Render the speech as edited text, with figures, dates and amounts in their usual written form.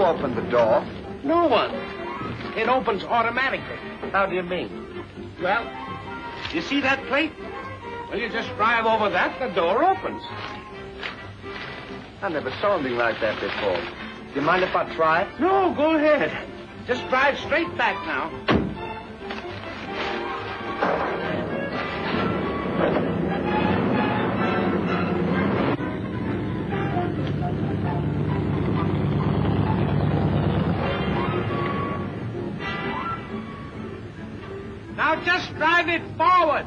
opened the door. No one. It opens automatically. How do you mean? Well, you see that plate? Well, you just drive over that, the door opens. I never saw anything like that before. Do you mind if I try it? No, go ahead. Just drive straight back now. Now just drive it forward.